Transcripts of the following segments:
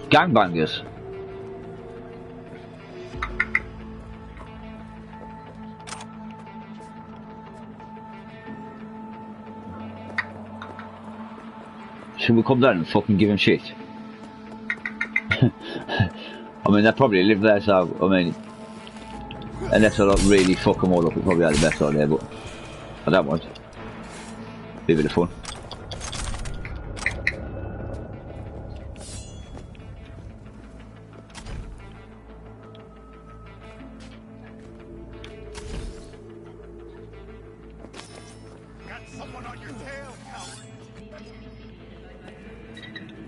Gangbangers. Should we come down and fucking give him shit? I mean, they probably live there, so, I mean, unless I like really fuck them all up, it probably had the best idea, but I don't mind. Be a bit of fun.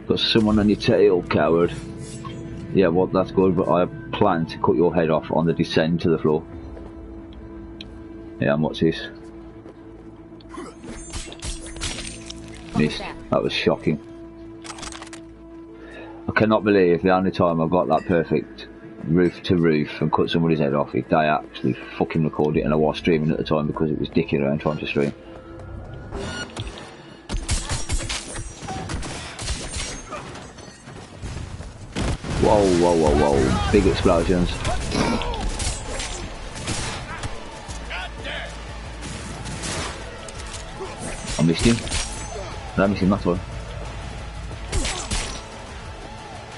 Got someone on your tail, coward. Yeah, well, that's good, but I plan to cut your head off on the descent to the floor. Yeah, and what's this? Missed. That was shocking. I cannot believe the only time I got that perfect roof to roof and cut somebody's head off, if they actually fucking recorded it, and I was streaming at the time because it was dicking around trying to stream. Whoa, whoa, whoa, whoa. Big explosions. I missed him. Did I miss him that one?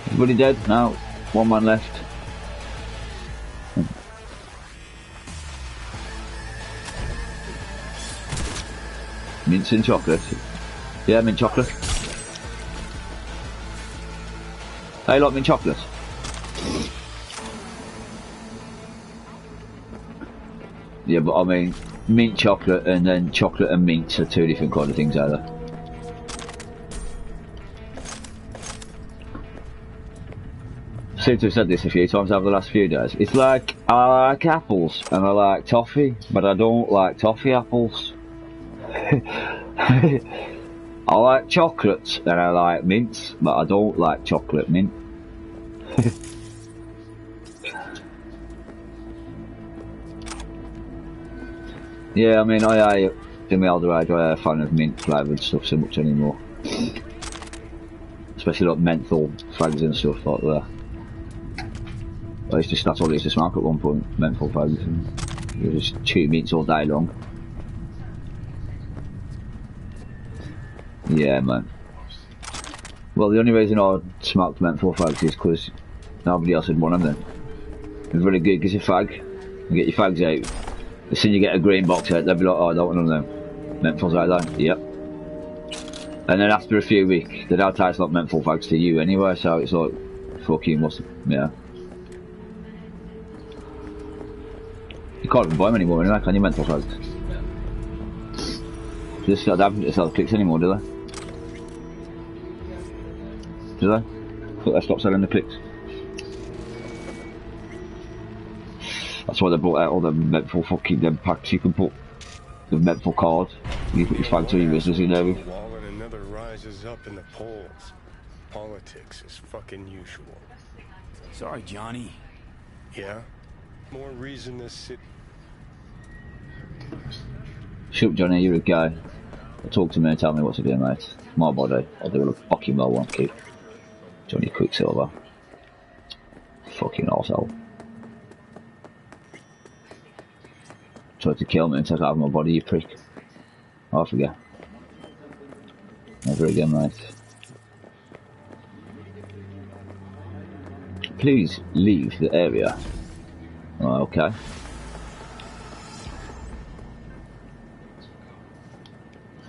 Everybody dead? No. One man left. Mints and chocolate. Yeah, mint chocolate. I like mint chocolate. Yeah, but I mean, mint chocolate and then chocolate and mint are two different kind of things, are they? I seem to have said this a few times over the last few days. It's like, I like apples and I like toffee, but I don't like toffee apples. I like chocolates and I like mints, but I don't like chocolate mint. Yeah, I mean, in my older age, I ain't a fan of mint flavoured stuff so much anymore. Especially like menthol fags and stuff like that. That's all I used to smoke at one point, menthol fags. You just chew mints all day long. Yeah, man. Well, the only reason I smoked menthol fags is because nobody else had one of them. It's really good because you fag, you get your fags out. As soon as you get a green box out, they'll be like, oh, I don't want one of them. Menthol's out there. Yep. And then after a few weeks, they don't taste like menthol fags to you anyway, so it's like, fucking, yeah. You can't even buy them anymore anyway, can you, menthol fags? Just they don't sell clicks anymore, do they? Do they? I thought they stopped selling the clicks. That's why they brought out all the menthol fucking them packs you can put the menthol card. You put your fag to your business in there with. Wall and another rises up in the polls. Politics is fucking usual. Sorry, Johnny. Yeah? More reason to sit. Shut up, Johnny, you're a guy. Talk to me and tell me what to do, mate. My body. I'll do what I fucking well want to. Johnny Quicksilver. Fucking arsehole. Tried to kill me and take out my body, you prick. I forget. Never again, mate. Please leave the area. Oh, okay.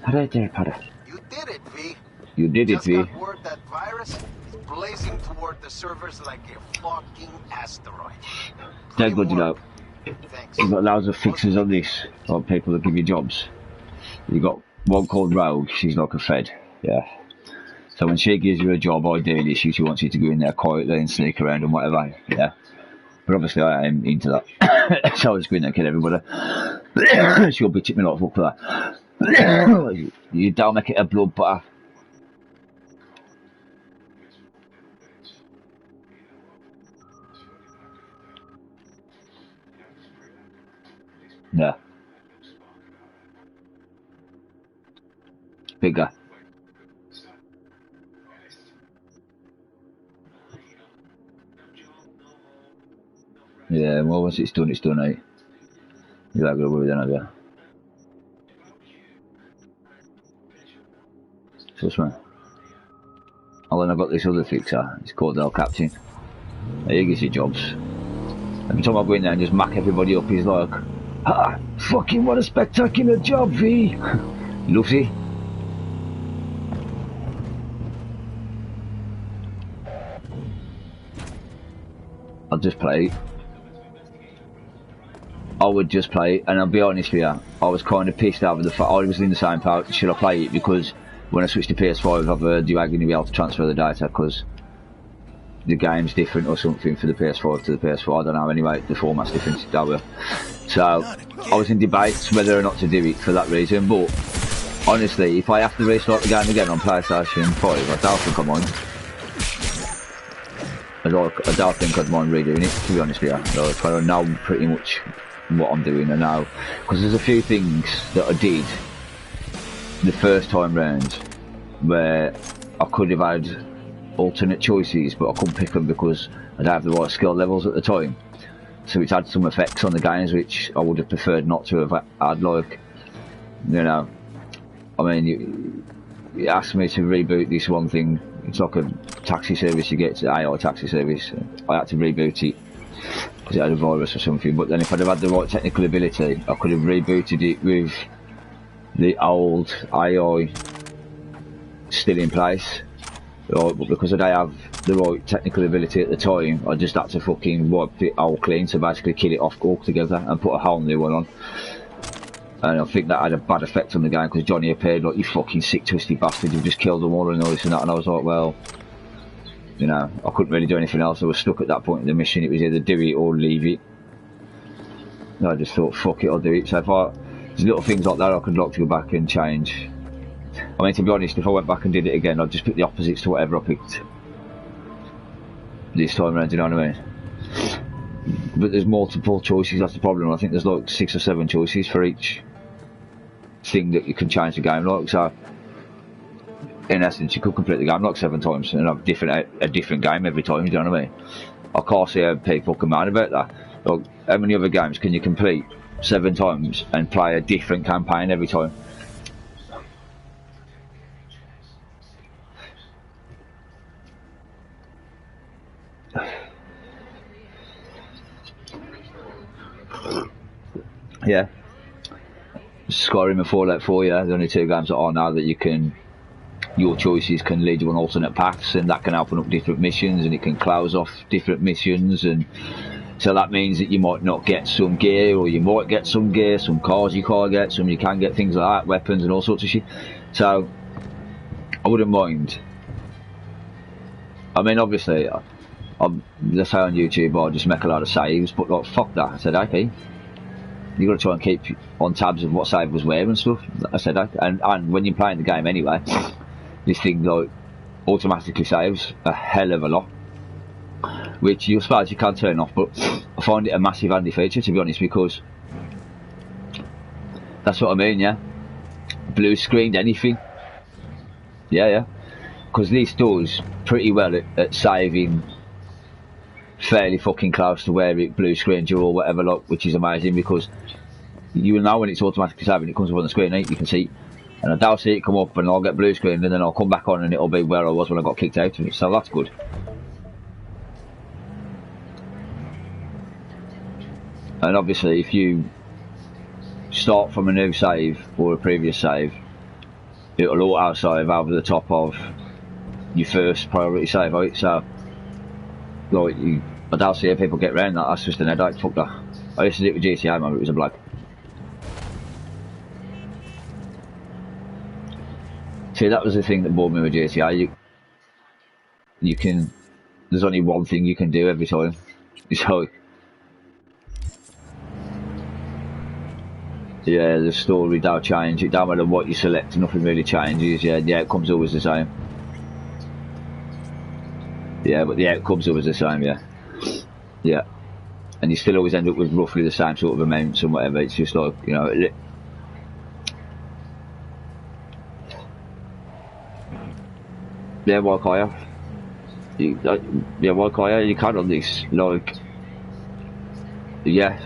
Hello there, Potter. You did it, V. You did it, V. Just got word that virus is blazing toward the servers like a fucking asteroid. They're good, you know. Thanks. You've got loads of fixers on this, or people that give you jobs. You've got one called Rogue, she's like a Fed, yeah. So when she gives you a job, ideally she wants you to go in there quietly and sneak around and whatever, yeah. But obviously I am into that. So I just go in there and kill everybody. She'll bitch at me like fuck for that. You don't make it a bloodbath. Yeah. Bigger. Yeah, well, once it's done, eh? You ain't got to worry then, have you? Trust me. And then I've got this other fixer, it's called El Captain. He gives you jobs. Every time I go in there and just mack everybody up, he's like, ah, fucking what a spectacular job, V! Loves he? I'll just play it. I would just play it, and I'll be honest with you, I was kind of pissed over the fact I was in the same part, should I play it? Because when I switched to PS5, I've heard you ain't going to be able to transfer the data because the game's different or something for the PS5 to the PS4. I don't know, anyway, the format's different. So, I was in debates whether or not to do it for that reason, but honestly, if I have to restart the game again on PlayStation 5, I don't think I mind. I don't think I'd mind redoing it, to be honest with you. Like, I know pretty much what I'm doing, I know. Because there's a few things that I did the first time round where I could have had alternate choices, but I couldn't pick them because I don't have the right skill levels at the time. So it's had some effects on the games which I would have preferred not to have had, like, you know, I mean, you asked me to reboot this one thing. It's like a taxi service you get, it's an AI taxi service. I had to reboot it because it had a virus or something, but then if I'd have had the right technical ability, I could have rebooted it with the old AI still in place. Right, but because I don't have the right technical ability at the time, I just had to fucking wipe it all clean, so basically kill it off altogether and put a whole new one on. And I think that had a bad effect on the game because Johnny appeared like, you fucking sick twisted bastard, you've just killed them all and all this and that, and I was like, well, you know, I couldn't really do anything else. I was stuck at that point in the mission. It was either do it or leave it. And I just thought, fuck it, I'll do it. So if there's little things like that I could like to go back and change. I mean, to be honest, if I went back and did it again, I'd just pick the opposites to whatever I picked this time around, you know what I mean? But there's multiple choices, that's the problem. I think there's like 6 or 7 choices for each thing that you can change the game like, so in essence you could complete the game like 7 times and have a different game every time, you know what I mean? I can't see how people can moan about that. Like, how many other games can you complete 7 times and play a different campaign every time? Yeah, Skyrim and Fallout 4, yeah, the only 2 games that I know that you can, your choices can lead you on alternate paths, and that can open up different missions, and it can close off different missions, and so that means that you might not get some gear, or you might get some gear, some cars you can't get, some you can get, things like that, weapons and all sorts of shit. So I wouldn't mind. I mean, obviously, let's say on YouTube I just make a lot of saves, but like, fuck that. I said, okay, you got to try and keep on tabs of what save was where and stuff. I said, okay. And when you're playing the game anyway, this thing like automatically saves a hell of a lot, which you suppose you can turn off, but I find it a massive handy feature, to be honest, because that's what I mean, yeah. Blue screened anything, yeah, because this does pretty well at saving fairly fucking close to where it blue screens you or whatever, like, which is amazing because you will know when it's automatically saving, it comes up on the screen, right? You can see, and I don't see it come up, and I'll get blue screen, and then I'll come back on, and it'll be where I was when I got kicked out of it. So that's good. And obviously, if you start from a new save or a previous save, it'll auto save over the top of your first priority save, right? So, like, I don't see how people get around that. That's just an headache. Fuck that. I used to do it with GTA, man. It was a bloke. See, that was the thing that bored me with GTA. You can, there's only one thing you can do every time. It's like, yeah, the story don't change. It don't matter what you select, nothing really changes. Yeah, the outcome's always the same. Yeah, but the outcome's always the same, yeah. Yeah. And you still always end up with roughly the same sort of amounts and whatever. It's just like, you know, yeah, why can't you? Yeah, why can't you? You can't on this. Like, Yeah.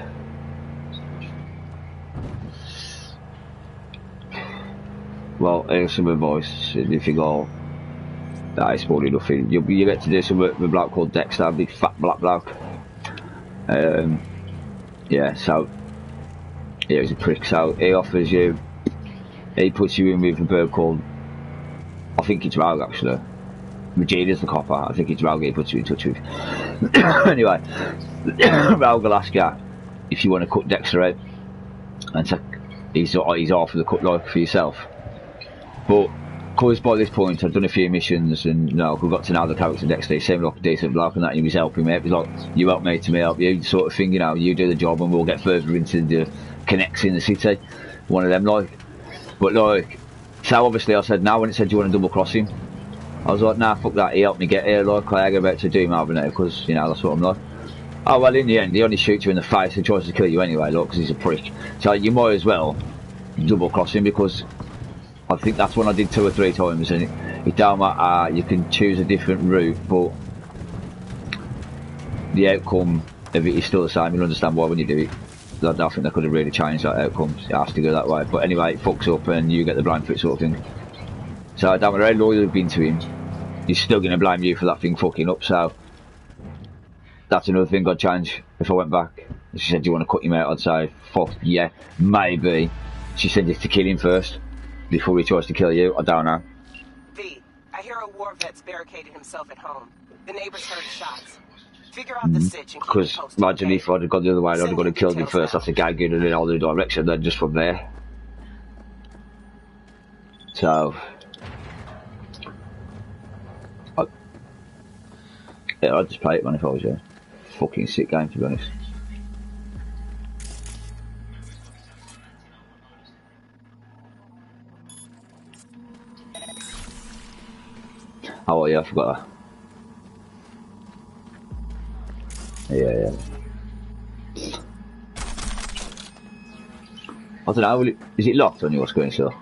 Well, here's some advice. If you go, that is probably nothing. You get to do some work with a bloke called Dexter, a big fat black bloke. Yeah, so, yeah, he's a prick. So he offers you, he puts you in with a bird called, I think it's Rogue actually. Regina's the copper. I think it's Rogue he puts you in touch with. Anyway, Rogue will ask you if you want to cut Dexter out, and so he's off for the cut like for yourself. But because by this point I've done a few missions and we've got to know the character Dexter. He seemed like a decent bloke and that, and he was helping me. It was like, you help me to me help you sort of thing, you do the job and we'll get further into the connects in the city. One of them like. But like, so obviously I said no when it said, do you want to double cross him? I was like, nah, fuck that, he helped me get here, like, I go back to do him over now, because, that's what I'm like. Oh, well, in the end, he only shoots you in the face and tries to kill you anyway, look, because he's a prick. So you might as well double cross him, because I think that's when I did 2 or 3 times, and it don't matter, you can choose a different route, but the outcome of it is still the same. You'll understand why when you do it. I don't think they could have really changed that outcome. It has to go that way. But anyway, it fucks up and you get the blame for it, sort of thing. So I don't matter how loyal you've been to him, he's still going to blame you for that thing fucking up. So that's another thing I'd change if I went back. If she said, do you want to cut him out? I'd say, fuck yeah, maybe. She said just to kill him first before he tries to kill you. I don't know. V, I hear a war vet's barricaded himself at home. The neighbors heard shots. Figure out the sitch and keep Because it posted, imagine if I'd have gone the other way, I'd have got to kill him first, now. after gagging in the other direction, then just from there. So I'd just play it, man, if I was you. Fucking sick game, to be honest. Oh, yeah, I forgot that. Yeah. I don't know, is it locked on your screen still?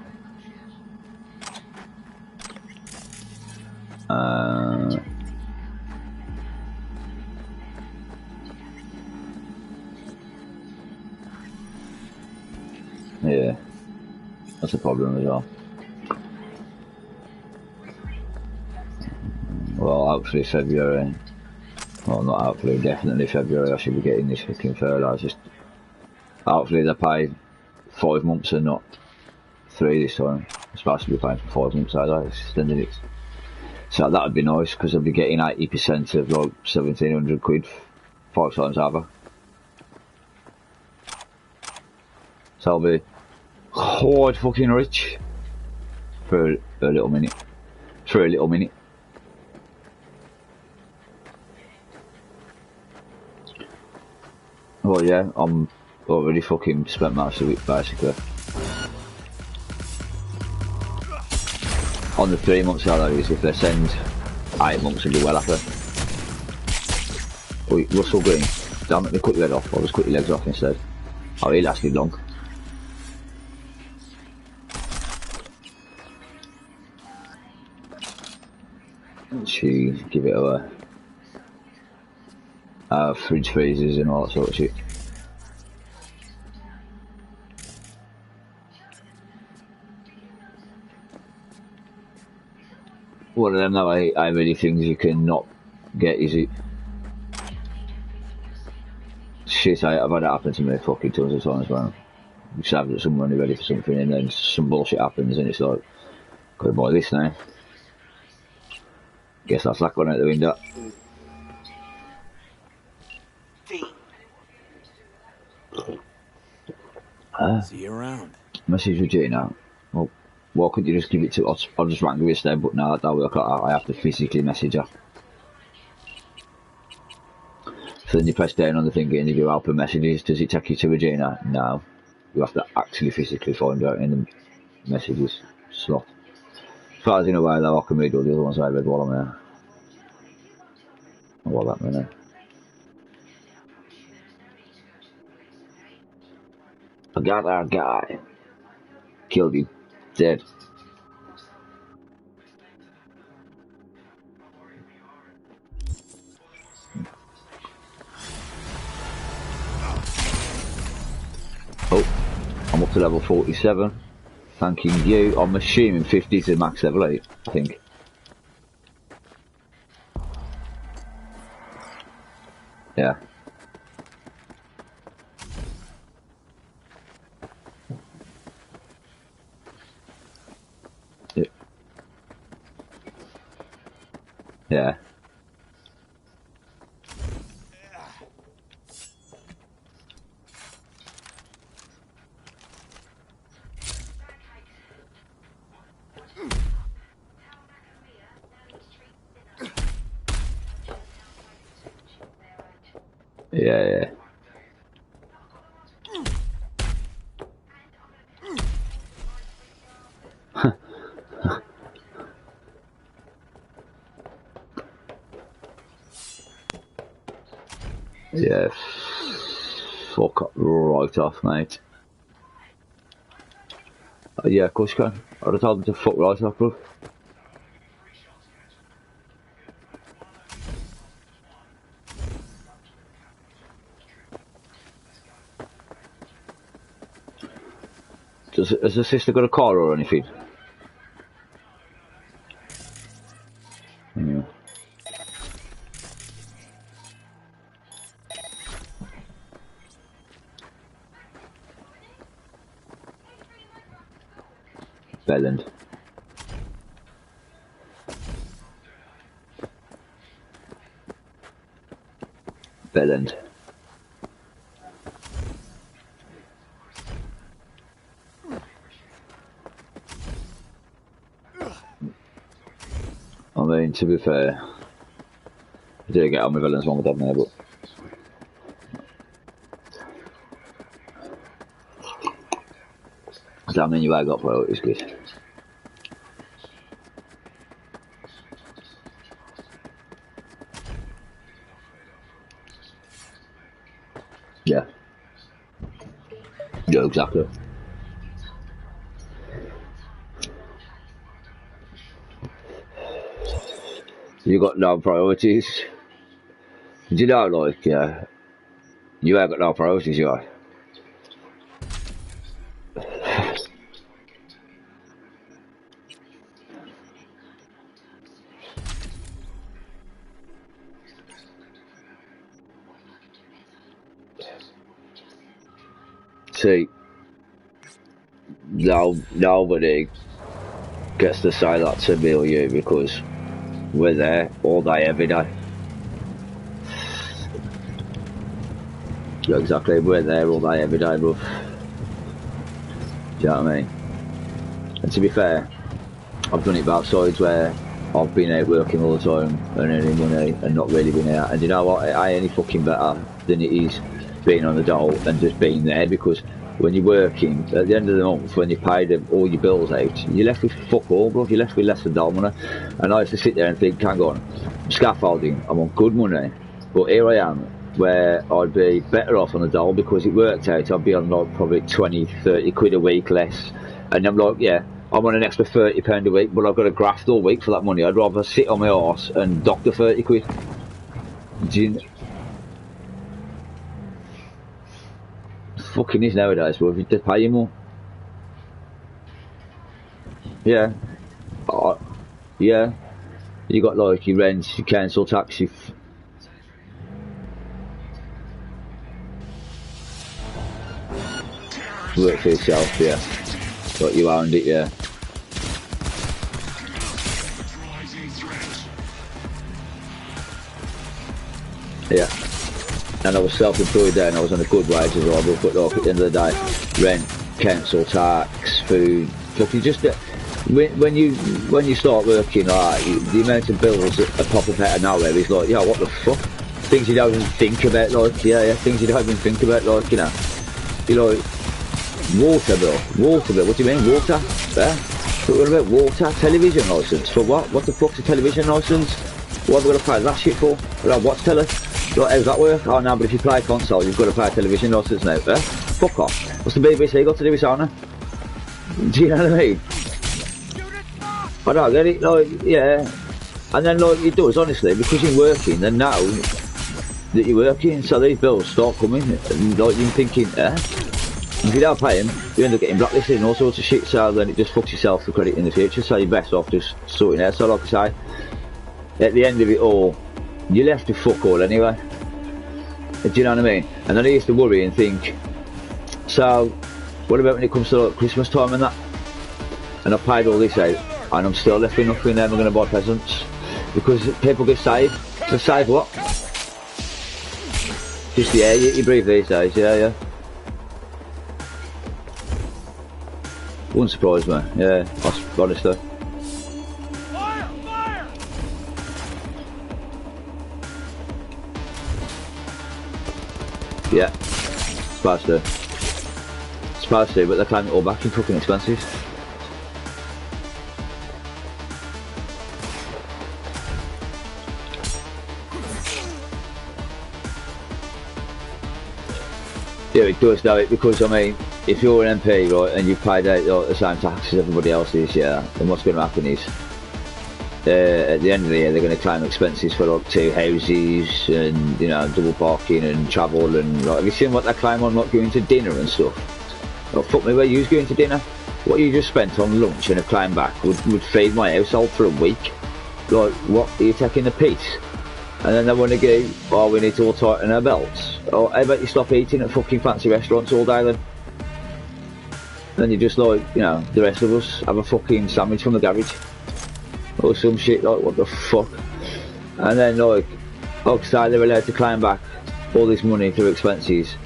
Yeah, that's a problem as well. Well, hopefully February. Well, not hopefully, definitely February I should be getting this fucking furlough. Just hopefully they pay 5 months and not 3 this time. I'm supposed to be paying for 5 months, so they extended it. So that'd be nice, because I'd be getting 80% of like 1,700 quid 5 times over. So I'll be quite fucking rich for a little minute. Well, yeah, I'm already fucking spent most of it basically. On the 3 months salaries, if they send 8 months, I'll be well after. Oh, Russell Green, damn it, they cut your head off. I'll just cut your legs off instead. Oh, he lasted long. She give it away. Fridge freezers and all that sort of shit. One of them though, how many things you can not get, is it? Shit, I've had it happen to me fucking tons of times, man. You just have some money ready for something and then some bullshit happens and it's like, gotta buy this now. Guess that's that going out the window. See you around. Message Regina. Well, why couldn't you just give it to us? I'll just wrangle you instead, but no, that don't work like that. I have to physically message her. So then you press down on the thing and you do open messages. Does it take you to Regina? No. You have to actually physically find out in the messages slot. As far as in a way though, I can read all the other ones I read while I'm there. What that minute. I got that guy. Killed him. Dead. Oh, I'm up to level 47. Thanking you. I'm assuming 50 is the max level 8, I think. Yeah. Yeah. Yeah. Yeah. Fuck right off, mate. Yeah, of course you can. I'd have told them to fuck right off, bro. Has the sister got a car or anything? Yeah. Belland. Belland. I mean, to be fair, I did get on with Belland's one with that now, but I mean, you have got priorities, good. Yeah. Yeah, exactly. You got no priorities. Did you know, like, you ain't got no priorities, you are. See, nobody gets to say that to me or you because we're there all day, every day. Yeah, exactly, we're there all day, every day, bro. Do you know what I mean? And to be fair, I've done it both sides where I've been out working all the time and earning money and not really been out. And you know what? It ain't any fucking better than it is being on the dole and just being there, because when you're working, at the end of the month, when you pay all your bills out, you're left with fuck all, bro. You're left with less than dole money. And I used to sit there and think, hang on, I'm scaffolding, I'm on good money, but here I am, where I'd be better off on the dole because it worked out. I'd be on like probably 20, 30 quid a week less. And I'm like, yeah, I'm on an extra £30 a week, but I've got to graft all week for that money. I'd rather sit on my arse and doctor 30 quid. Do you... Fucking is nowadays, bro. They pay you more. Yeah. Yeah. You got like your rent, your council tax, your... Work for yourself, yeah. But you owned it, yeah. Yeah. And I was self-employed there and I was on a good wage as well, but like at the end of the day, rent, council tax, food, look, you just when you start working, like the amount of bills that pop up out of nowhere is like, yeah, what the fuck? Things you don't even think about, like, things you don't even think about, like, you know, water bill, what do you mean, water? Yeah? What about water? Television licence, for what? What the fuck's a television licence? What have I got to pay that shit for? Well, what's telly? Like, how's that work? Oh no, but if you play a console, you've got to pay a television licence now. Fuck off. What's the BBC got to do with Sony? Do you know what I mean? I don't get it, like, yeah. And then, like, it does, honestly, because you're working, and now that you're working, so these bills start coming, and, like, you're thinking, If you don't pay him, you end up getting blacklisted and all sorts of shit, so then it just fucks yourself for credit in the future, so you're best off just sorting it out. So like I say, at the end of it all, you're left to fuck all anyway. Do you know what I mean? And then I used to worry and think, so what about when it comes to like Christmas time and that? And I've paid all this out, and I'm still left with nothing, then I'm going to buy presents. Because people get saved. To save what? Just the air you breathe these days, yeah. Wouldn't surprise me, yeah, honestly. Fire! Yeah, supposed to, but they're claiming it all back in fucking expenses. Yeah, it does though, because I mean, if you're an MP, right, and you've paid out like, the same tax as everybody else is, yeah, then what's going to happen is, at the end of the year, they're going to claim expenses for like 2 houses and, you know, double parking and travel and like, have you seen what they claim on like going to dinner and stuff? Oh, fuck me, where you was going to dinner? What you just spent on lunch and a claim back would feed my household for a week. Like, what, are you taking the piss? And then they want to go, oh, we need to all tighten our belts. Oh, how about you stop eating at fucking fancy restaurants all day then? Then you just like, you know, the rest of us have a fucking sandwich from the garage. Or some shit, like, what the fuck? And then like, say they're allowed to claim back all this money through expenses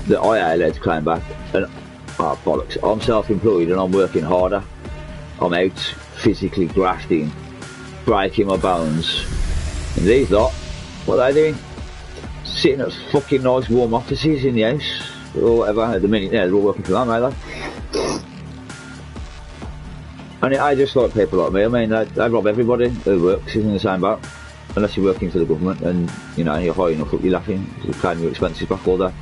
that I ain't allowed to claim back. And, oh bollocks, I'm self-employed and I'm working harder. I'm out physically grafting, breaking my bones. And these lot, what are they doing? Sitting at fucking nice warm offices in the house, or whatever, at the minute, yeah, they're all working for them, either. And I just like people like me, I mean, they rob everybody who works in the same boat. Unless you're working for the government and, you know, you're high enough up, you're laughing, you're claiming your expenses back all day.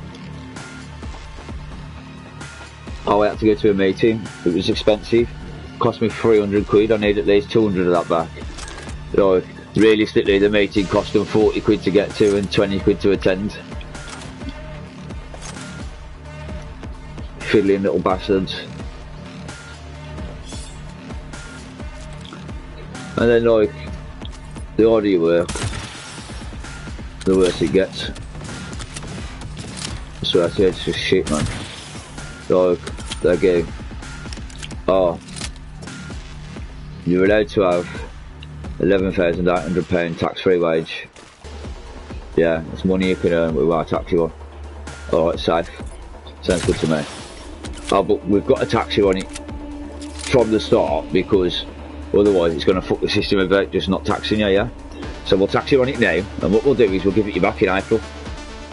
I had to go to a meeting, it was expensive, cost me 300 quid, I need at least 200 of that back. Like, realistically, the meeting cost them 40 quid to get to and 20 quid to attend. Fiddling little bastards. And then, like, the harder you work, the worse it gets. So that's it, it's just shit, man. Like, they go, oh, you're allowed to have £11,800 tax-free wage. Yeah, it's money you can earn with our tax you on. Alright, safe. Sounds good to me. Oh, but we've got to tax you on it from the start, because otherwise it's going to fuck the system about just not taxing you, yeah? So we'll tax you on it now, and what we'll do is we'll give it you back in April.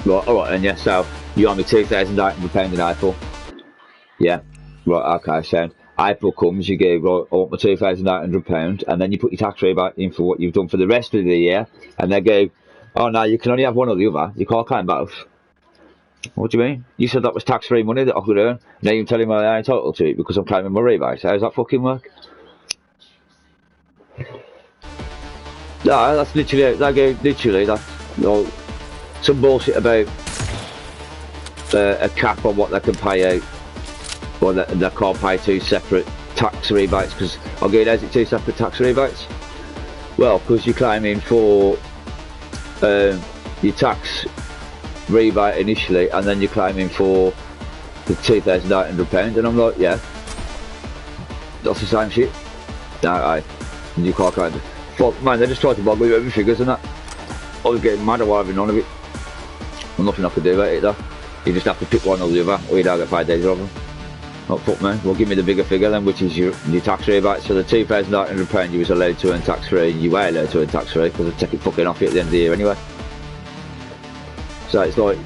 Right, alright, and yeah, so you owe me £2,800 in April. Yeah, right, okay, so April comes, you go, right, I want my £2,800, and then you put your tax rebate in for what you've done for the rest of the year, and they go, oh no, you can only have one or the other, you can't claim both. What do you mean? You said that was tax-free money that I could earn, now you're telling me I'm entitled to it because I'm claiming my rebate. How does that fucking work? No, that's literally, they go, literally, that's, you know, some bullshit about a cap on what they can pay out. Or they can't pay 2 separate tax rebates, because I'll go, how's it 2 separate tax rebates? Well, because you're claiming for your tax rebate initially, and then you're claiming for the £2,800, and I'm like, yeah, that's the same shit. No, you can't claim it. Well, man, they just tried to boggle you over figures and that. I was getting mad at having none of it. Well, nothing I could do about it though. You just have to pick one or the other, or you don't get paid days of them. Oh fuck man, well give me the bigger figure then, which is your tax rebate. So the £2,800 you was allowed to earn tax free, you were allowed to earn tax free, because they take it fucking off you at the end of the year anyway. So it's like,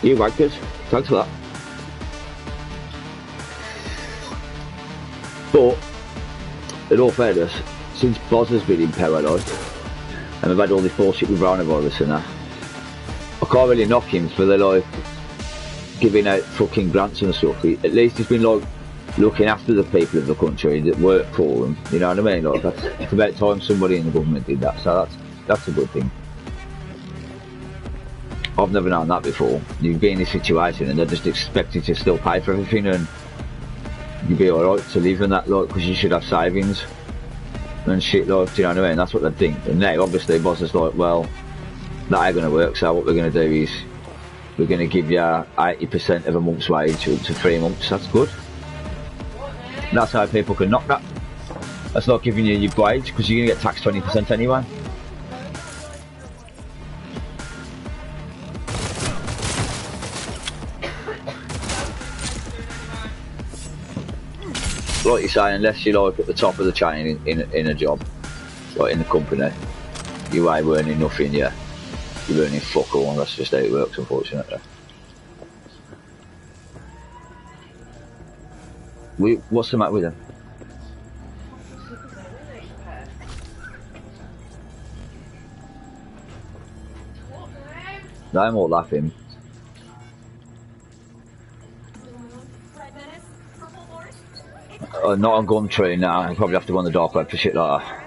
you wankers, thanks for that. But, in all fairness, since Boz has been in power, like, and we've had all this bullshit with coronavirus and that, I can't really knock him for the like giving out fucking grants and stuff. At least he's been like looking after the people of the country that work for them. You know what I mean? Like, it's about time somebody in the government did that. So that's a good thing. I've never known that before. You'd be in this situation and they're just expecting to still pay for everything, and you'd be alright to live in that, like, because you should have savings and shit, like, do you know what I mean? That's what they think. And now, obviously, boss is like, well, that ain't going to work, so what we're going to do is we're going to give you 80% of a month's wage up to 3 months. That's good. And that's how people can knock that. That's not giving you your wage, because you're going to get taxed 20% anyway. Like you say, unless you're like at the top of the chain in a job, like in the company, you ain't earning nothing, yeah. You're earning fuck all, and that's just how it works, unfortunately. What's the matter with them? No more laughing. Not on Gumtree now. I probably have to go on the dark web for shit like that.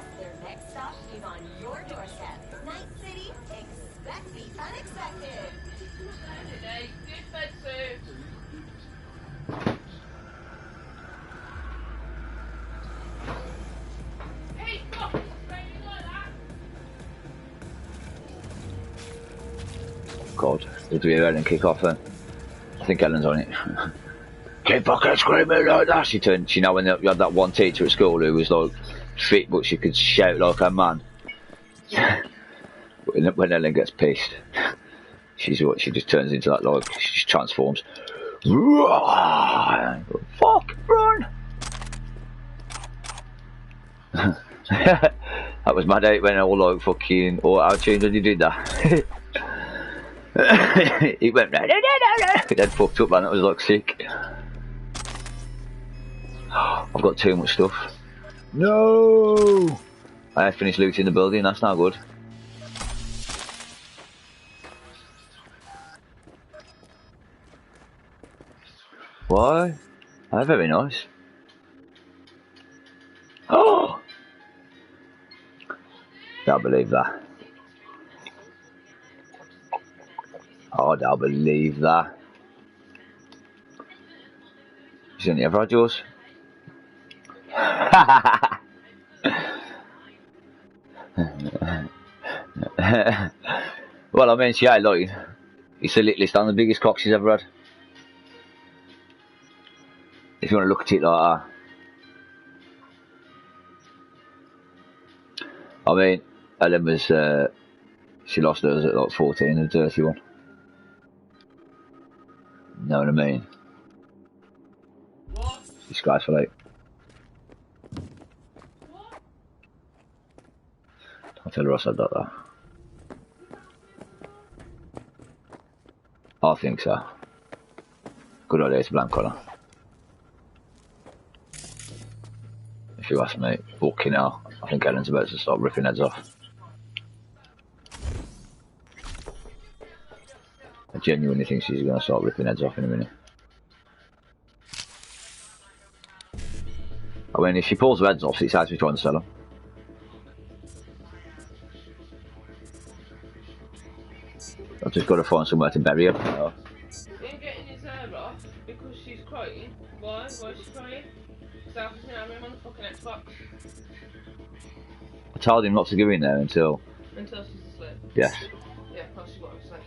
God, we'll do it and kick off then. I think Ellen's on it. Keep fucking screaming like that. You know when you had that one teacher at school who was like fit but she could shout like a man. When Ellen gets pissed, she just turns into that, like, she just transforms. Fuck, run! That was my date when I was like fucking auto-tuned when you did that. It went it had fucked up, man. It was like sick. I've got too much stuff. No! I finished looting the building, that's not good. Why? Oh, very nice. Oh! Don't believe that. Oh, I don't believe that. You only ever had yours? Well, I mean, she ain't lying. It's the littlest and the biggest cock she's ever had. If you want to look at it like that. I mean, Ellen was, she lost hers at like 14, a dirty one. Know what I mean? What? Disgraceful, like. I'll tell her I said that though. I think so. Good idea to blank colour. If you ask me, fucking hell, I think Ellen's about to start ripping heads off. I genuinely think she's going to start ripping heads off in a minute. I mean, if she pulls her heads off, it's actually trying to sell them. I've just got to find somewhere to bury her. He's getting his hair off because she's crying. Why? Why is she crying? Because I was having him on the fucking Xbox. I told him not to go in there until... Until she's asleep? Yes. Yeah, because she got asleep.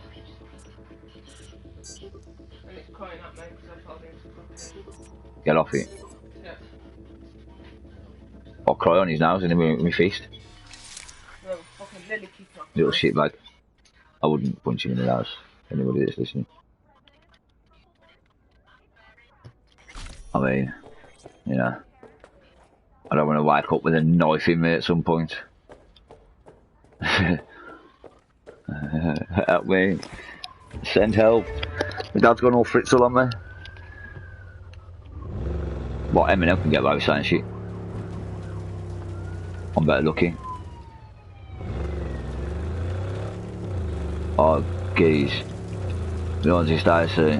And it's crying at me because I told him to fucking... Get off it. Yeah. I'll cry on his nose and then we feast. No, fucking Lily keep off. Little shitbag. I wouldn't punch him in the nose. Anybody that's listening. I mean, you know, I don't want to wake up with a knife in me at some point. Help me. Send help. My dad's gone all Fritzl on me. What, Eminem can get away with saying shit. I'm better looking. Oh, geez. Beyoncé Stacey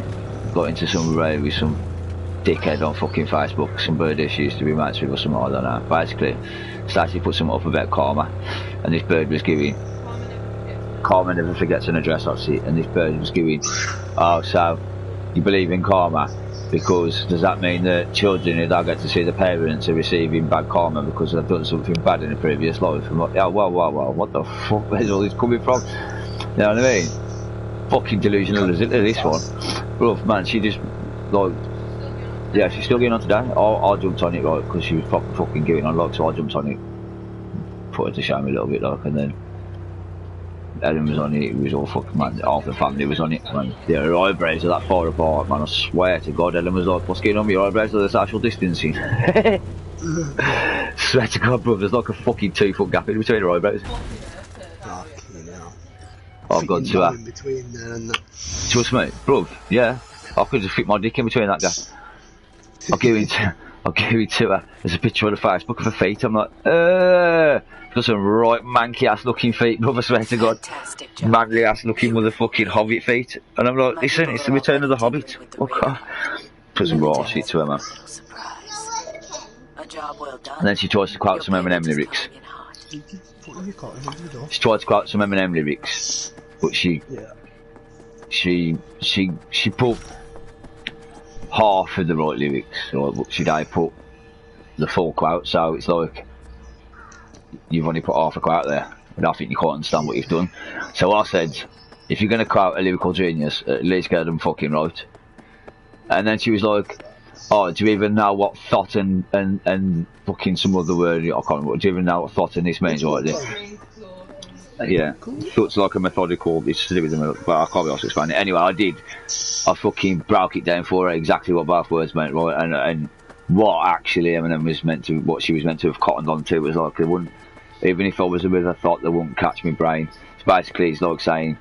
got into some raid with some dickhead on fucking Facebook, some bird she used to be mates with or something, I don't know. Basically, Stacey put something up about karma, and this bird was giving karma never forgets an address, that's it. And this person was going, oh, so you believe in karma? Because does that mean that children who don't get to see the parents are receiving bad karma because they've done something bad in a previous life? I'm like, oh, well, what the fuck, where's all this coming from? You know what I mean? Fucking delusional as this one. But man, she just, like, yeah, she's still getting on today. I jumped on it, right, because she was fucking getting on, like, so I jumped on it, put her to shame a little bit, like, and then Ellen was on it. It was all fucking, man, half the family was on it, man. Yeah, her eyebrows are that far apart, man, I swear to God. Ellen was like, what's going on with your eyebrows? Are the social distancing? Swear to God, bro, there's like a fucking 2 foot gap in between her eyebrows. I've got to her. Between there and that. Trust me, bruv, yeah. I could just fit my dick in between that gap. I'll give it to her. There's a picture on the Facebook of her feet. I'm like, got some right manky ass looking feet, bruv, I swear to God. Manly ass looking motherfucking hobbit feet. And I'm like, listen, it's the return of the hobbit. Fuck off. Put some raw shit to her, man. And then she tries to quote some Eminem lyrics. She tried to quote some Eminem lyrics, but she put half of the right lyrics, right, but she don't put the full quote, so it's like you've only put half a quote there, and I think you can't understand what you've done. So I said, if you're going to quote a lyrical genius, at least get them fucking right. And then she was like, oh, do you even know what thought and fucking some other word, I can't remember, do you even know what thought and this means, right? Yeah, so it's like a methodical, it's to do with them, but I can't be able to explain it. Anyway, I fucking broke it down for her exactly what both words meant, right? And what actually Eminem was meant to, what she was meant to have cottoned on to was like, it wouldn't, even if I was with a thought that wouldn't catch my brain. So basically, it's like saying,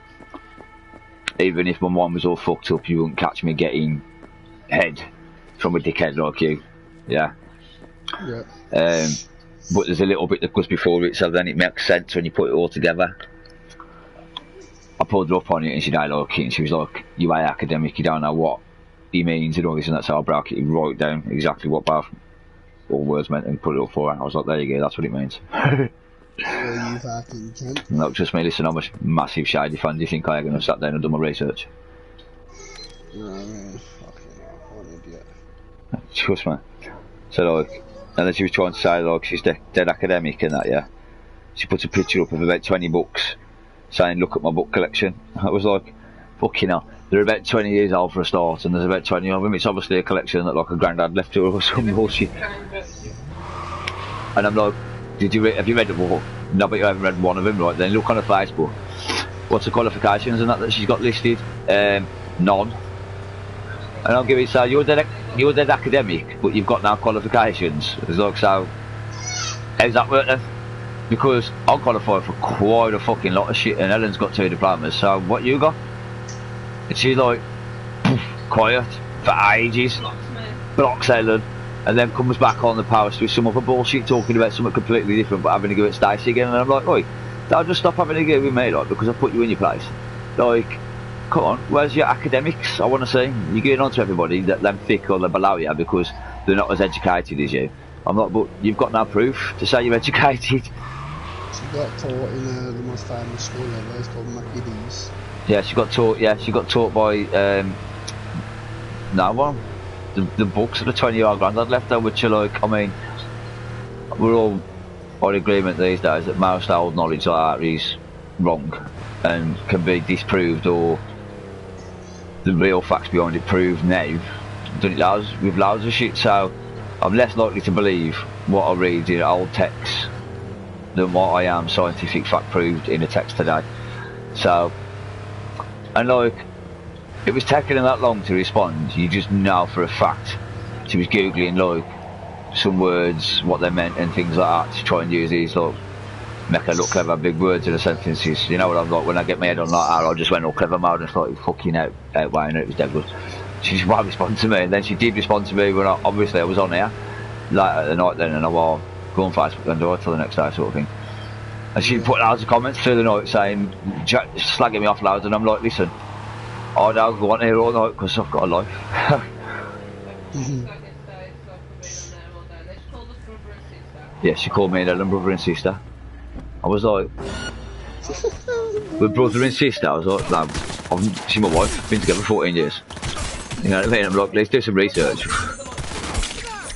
even if my mind was all fucked up, you wouldn't catch me getting head from a dickhead like you. Yeah. Yeah. But there's a little bit that goes before it, so then it makes sense when you put it all together. I pulled her up on it and she died like it, and she was like, you ain't academic, you don't know what he means and all this and that, so I broke it and wrote down exactly what both all words meant and put it up for her. I was like, there you go, that's what it means. No, just me, listen, I'm a massive shady fan. Do you think I'm going to sat down and do my research? No, man, fucking an idiot. Trust me. So like, and then she was trying to say like she's dead academic and that, yeah. She puts a picture up of about 20 books saying, look at my book collection. I was like, fucking hell, they're about 20 years old for a start and there's about 20 of them. It's obviously a collection that like a granddad left her or some bullshit. And I'm like, have you read the book? No, but you haven't read one of them, right? Then look on her Facebook. What's the qualifications and that she's got listed? None. And I'll give it, so you're dead academic, but you've got no qualifications. It's like, so how's that work then? Because I'm qualified for quite a fucking lot of shit, and Ellen's got 2 diplomas. So what you got? And she's like, poof, quiet for ages, blocks Ellen, and then comes back on the post with some other bullshit, talking about something completely different, but having to go at Stacey again. And I'm like, oi, don't just stop having to go with me, like, because I put you in your place. Like, come on, where's your academics? I want to see. You're getting on to everybody that them thick or they're below you because they're not as educated as you. I'm like, but you've got no proof to say you're educated. She got taught in the most famous school ever. It's called Maccabees. Yeah, she got taught. Yeah, she got taught by no one. The books that the 20-year-old granddad left her, which are like, I mean, we're all in agreement these days that most old knowledge like that is wrong and can be disproved, or the real facts behind it proved now. Done it with loads of shit, so I'm less likely to believe what I read in old texts than what I am scientific fact proved in a text today. So, and like, it was taking her that long to respond. You just know for a fact she was googling like some words, what they meant and things like that, to try and use these like make her look clever, big words in the sentences. You know what I'm like, when I get my head on like that, I just went all clever mode and started fucking outweighing it. It was dead good. She just won't respond to me, and then she did respond to me when obviously I was on here late at the night then, and I was go on Facebook and do it till the next day sort of thing. And she put loads of comments through the night saying, slagging me off loads, and I'm like, listen, I don't go on here all night because I've got a life. Yeah, she called me and Ellen brother and sister. I was like, with brother and sister, I was like, no, she's my wife, been together 14 years. You know what I mean? I'm like, let's do some research.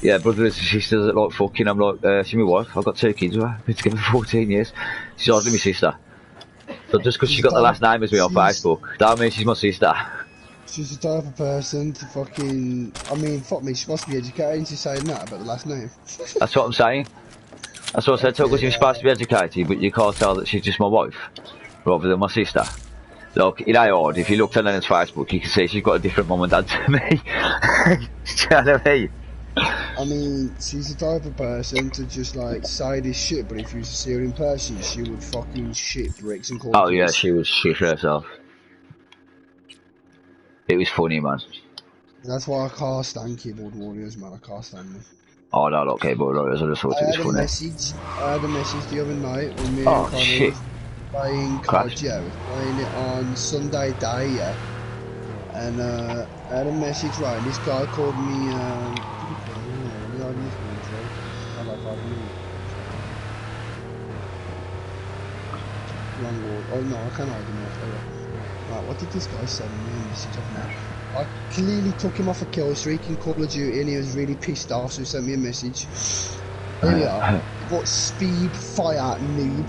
Yeah, brother and sisters that like fucking, I'm like, she's my wife, I've got 2 kids with her, been together for 14 years. She's hardly my sister. So just because She's she the got the type last name as me on Facebook, that means she's my sister. she's the type of person to fucking. I mean, fuck me, she must be educated. And she's saying that about the last name. That's what I'm saying. That's what I said to her, because Okay, you're supposed to be educated, but you can't tell that she's just my wife, rather than my sister. Look, it ain't hard. If you looked on Ellen's Facebook, you can see she's got a different mum and dad to me. Do you know what I mean? I mean, she's the type of person to just like say this shit, but if you was to see her in person, she would fucking shit bricks and call the Oh yeah, police. she was shit for herself. It was funny, man. That's why I can't stand keyboard warriors, man. I can't stand them. Oh no, not keyboard warriors. I just thought it was funny. I had a message the other night when me and Oh Connor shit! was playing Crash. COD, yeah, we was playing it on Sunday day, yeah. And I had a message, right, and this guy called me, what did he call me? What did I use for? I like I don't know. Wrong word. Oh no, I can't hide him off there. Right, what did this guy send me a message of now? I clearly took him off a kill streak in Call of Duty and he was really pissed off, so he sent me a message. Here we are. What speed fire noob?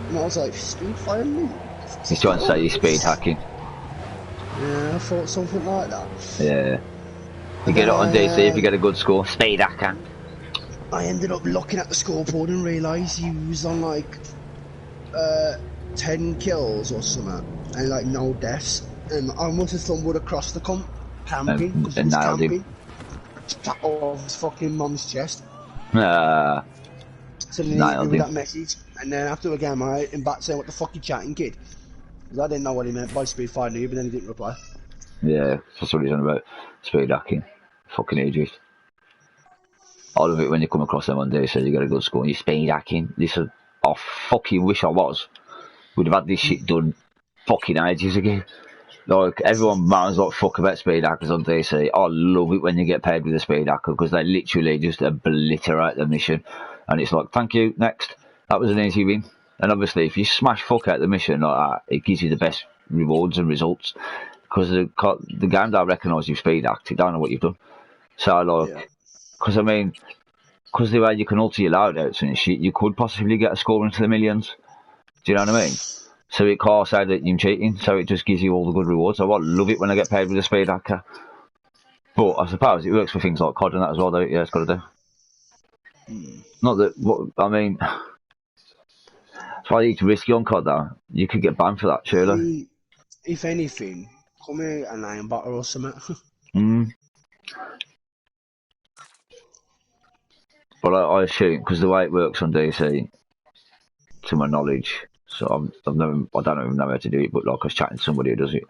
And I was like, speed fire noob? He's trying to say he's speed hacking. Yeah, I thought something like that. Yeah. You get it on DC if you get a good score. Speed hacker. I ended up looking at the scoreboard and realised he was on like 10 kills or something, and like no deaths. And I must have stumbled across the camping, because he was camping. Sat off his fucking mum's chest. Ah. So then he hit me with that message, and then after a game I hit him back saying, what the fuck you chatting, kid? Because I didn't know what he meant by speed fire noob, but then he didn't reply. Yeah, that's what he's on about. Speed hacking. Fucking idiots. I love it when you come across them on day, so you get a good score and you're speed hacking. Listen, I fucking wish I was. We'd have had this shit done fucking ages ago. Like, everyone moans like fuck about speed hackers on DC. I love it when you get paid with a speed hacker, because they literally just obliterate the mission. And it's like, thank you, next. That was an easy win. And obviously, if you smash fuck out the mission like that, it gives you the best rewards and results. Because the game don't recognise you've speed hacked, it don't know what you've done. So, like, because I mean, because the way you can alter your loadouts and shit, you could possibly get a score into the millions. Do you know what I mean? So it can't say that you're cheating, so it just gives you all the good rewards. So I love it when I get paid with a speed hacker. But I suppose it works for things like COD and that as well, though. Yeah, it's got to do. Not that, what I mean, it's why it's risky on COD, though. You could get banned for that, surely. If anything, come here and iron bottle or something. But I assume, because the way it works on DC, to my knowledge, so I don't even know how to do it, but like I was chatting to somebody who does it,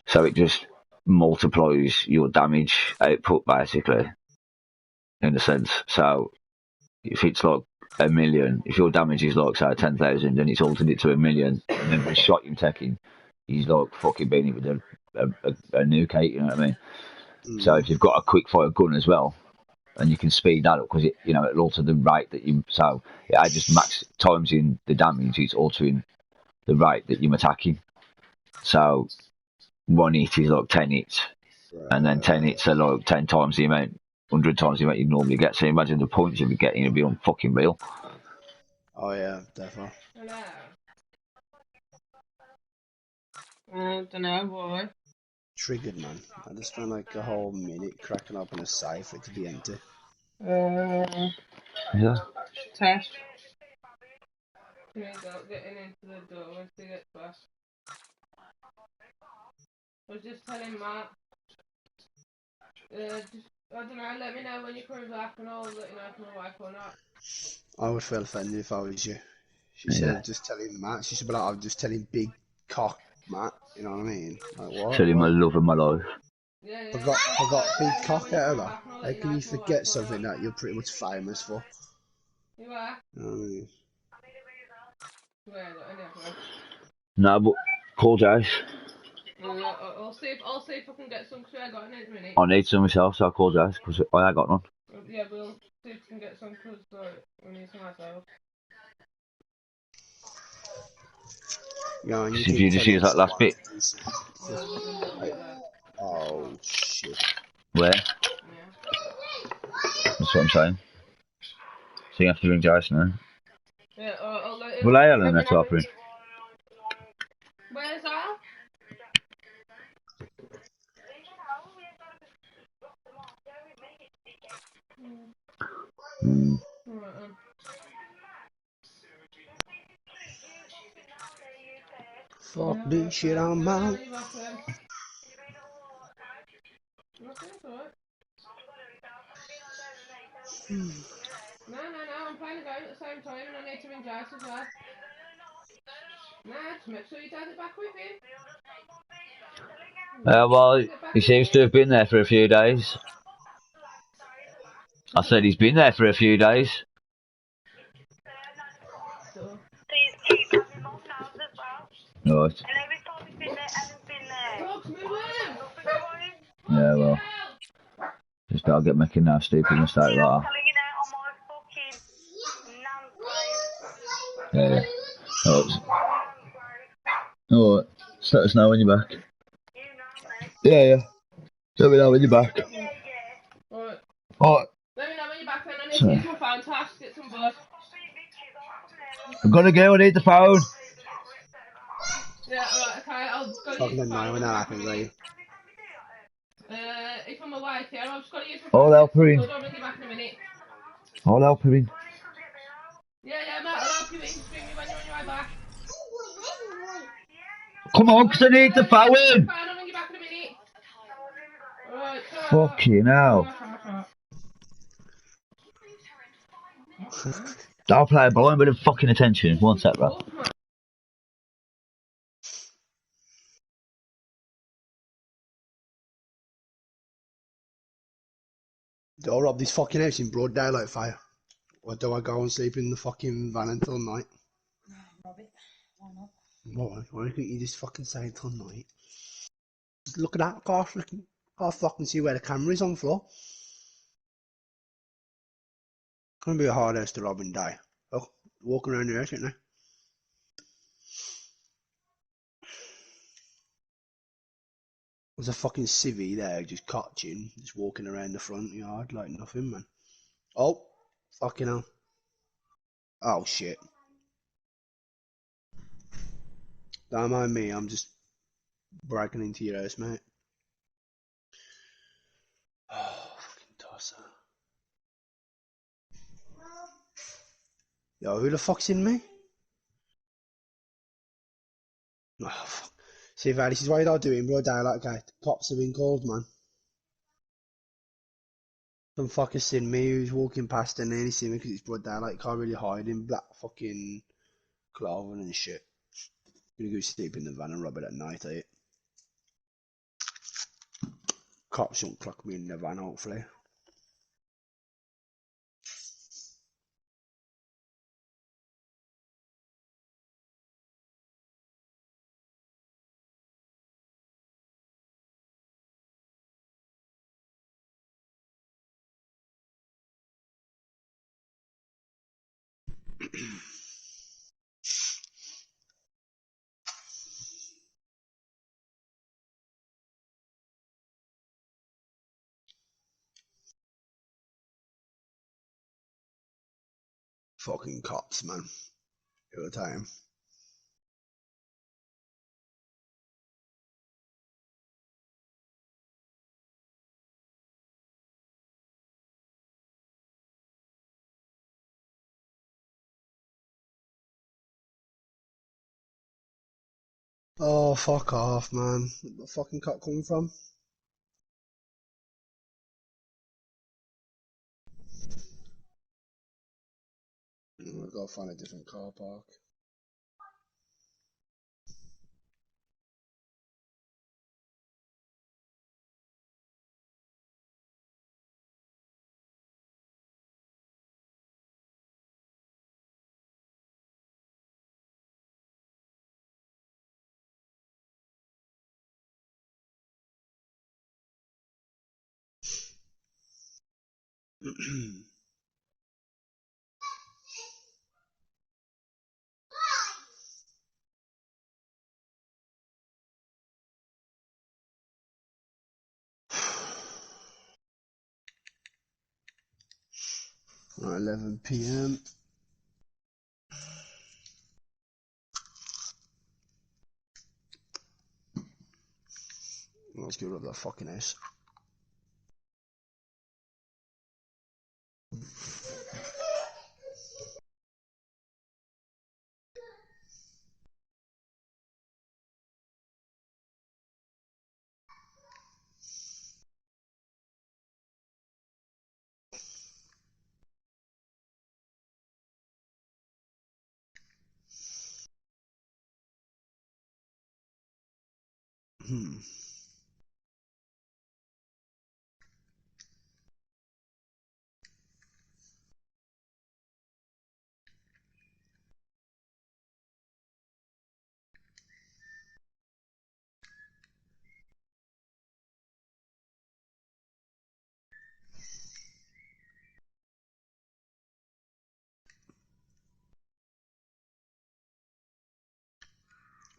so it just multiplies your damage output, basically, in a sense. So if it's like 1 million, if your damage is like, say, 10,000, and it's altered it to 1 million, and then the shot you're taking, he's like fucking beating it with a nuke, you know what I mean? So if you've got a quick fire gun as well, and you can speed that up, because it'll alter the rate that you. So I just max times in the damage. It's altering the rate that you're attacking. So 1 hit is like 10 hits, and then 10 hits are like 10 times the amount, 100 times the amount you normally get. So imagine the points you'll be getting will be on fucking real. Oh yeah, definitely. Hello. I don't know why. Triggered, man. I just spent like a whole minute cracking open a safe for it to be empty. Yeah. Test. Getting into the door once he gets back. I was just telling Matt. I don't know, let me know when you come back and I'll let you know if my wife or not. I would feel offended if I was you. She said, just telling Matt. She said, but I'm just telling big cock Matt. You know what I mean? Like, what? Tell him I love my life. I got big cock out of her. How can you forget something that you're pretty much famous for? You are? You know what I mean? No, but call Jace. I'll see if I can get some, because I got an 8 minute. I need some myself, so I'll call Jace, because I ain't got none. Yeah, we'll see if we can get some, because we need some ourselves. Yeah, and you If you keep just telling use that us to last bit. Yeah, we're doing a little bit there. Oh shit. Where? Yeah. That's what I'm saying. So you have to ring Jason now. Yeah, I'll let Well, him. I Ellen that's offering. Where's Al? Mm. Alright, Fuck this shit, I'm out. Okay, it's alright. No, I'm playing a game at the same time and I need to ring Jace as well. Nah, just make sure your dad's back with you. Well, he seems to have been there for a few days. I said he's been there for a few days. So. Right. Talk to me, William! Yeah, well. Just gotta get making that stupid mistake like that. Yeah. Alright. Just let us know when you're back. Yeah. Let me know when you're back. Alright. Alright. Let me know when you're back then. I need to use my phone to ask to get some blood. I'm gonna go, I need the phone. Yeah, alright, okay. I'll go use Fucking the know phone. when that happens, right? If I'm awake, yeah, I've just got to use my I'll phone. help her in. I'll ring you back in a minute. I'll help her in. Yeah, mate, I'll help you in. Just ring me when you're on your way back. Come on, 'cause I need the phone. I'll ring you back in a minute. Alright, Fucking hell. I'll play it, but I won't be fucking attention. One sec, bro. Do I rob this fucking house in broad daylight, fire? Or do I go and sleep in the fucking van until night? Rob it. Why not? Why couldn't you just fucking say until night? Just look at that car. Can't fucking see where the camera is on the floor. Gonna be a hard house to rob and die. Oh, walking around the house, ain't they? There's a fucking civvy there just catching, just walking around the front yard like nothing, man. Oh, fucking hell. Oh, shit. Don't mind me, I'm just breaking into your house, mate. Oh, fucking tosser. Yo, who the fuck's in me? Oh, fuck. See, Val, this is why you don't do it in broad daylight, okay? The cops have been called, man. Some fucker seen me who's walking past and then he seen me because it's broad daylight. You can't really hide in black fucking clothing and shit. Gonna go sleep in the van and rob it at night, eh? Cops won't clock me in the van, hopefully. Fucking cops, man. Every time. Oh, fuck off, man. Where the fucking cop coming from? I've got to find a different car park. 11 PM. Let's get rid of that fucking ass.